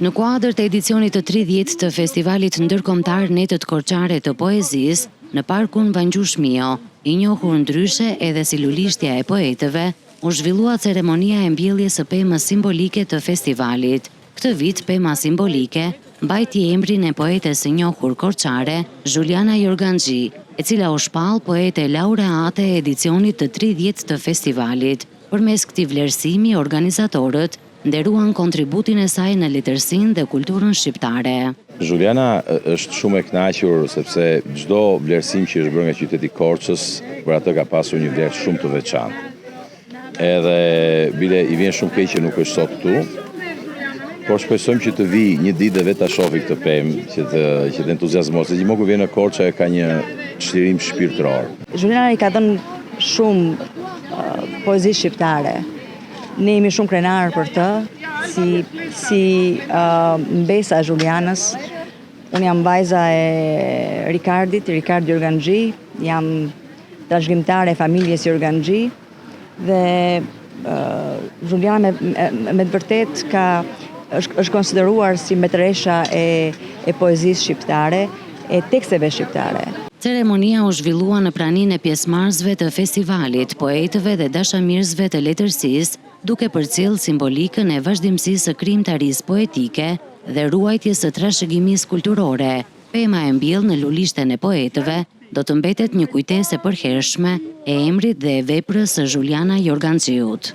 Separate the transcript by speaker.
Speaker 1: Në kuadër të edicionit të 30 të festivalit ndërkombëtar Netët Korçare të Poezisë, në Parkun Vangjush Mio, i njohur ndryshe edhe si Lulishtja e Poetëve, u zhvillua ceremonia e mbjelljes së pemës simbolike të festivalit. Këtë vit pema simbolike mbajti emrin e poetes së njohur korçare, Juliana Jorganxhi, e cila u shpall poete laureate e edicionit të 30 të festivalit. Përmes këtij vlerësimi, organizatorët nderuan kontributin e saj në letërsinë dhe kulturën shqiptare.
Speaker 2: Juliana është shumë e kënaqur sepse çdo vlerësim që është bërë nga qyteti Korçës, për atë ka pasur një vlerë shumë të veçantë. Edhe bile i vjen shumë keq që nuk është sot këtu, por shpresojmë që të vi një ditë dhe vetë ta shohë këtë pemë, që të entuziazmohet. Se gjithmonë kur vjen në Korçë ka një çlirim shpirtëror.
Speaker 3: Juliana i ka dhënë shumë poezi shqiptare. Ne jemi shumë krenarë për të, si mbesa e Julianës. Unë jam vajza e Ricard Jorganxhi, jam trashëgimtare e familjes Jorganxhi, dhe Juliana me të vërtet është konsideruar si mbretëresha e poezisë shqiptare, e teksteve shqiptare.
Speaker 1: Ceremonia u zhvillua në praninë e pjesëmarrësve të festivalit, poetëve dhe dashamirësve të letërsisë, duke përcjell simbolikën e vazhdimësisë së krijimtarisë poetike dhe ruajtjes së trashëgimisë kulturore. Pema e mbjellë në Lulishten e Poetëve do të mbetet një kujtesë e përhershme e emrit dhe e veprës së Juliana Jorganxhiut.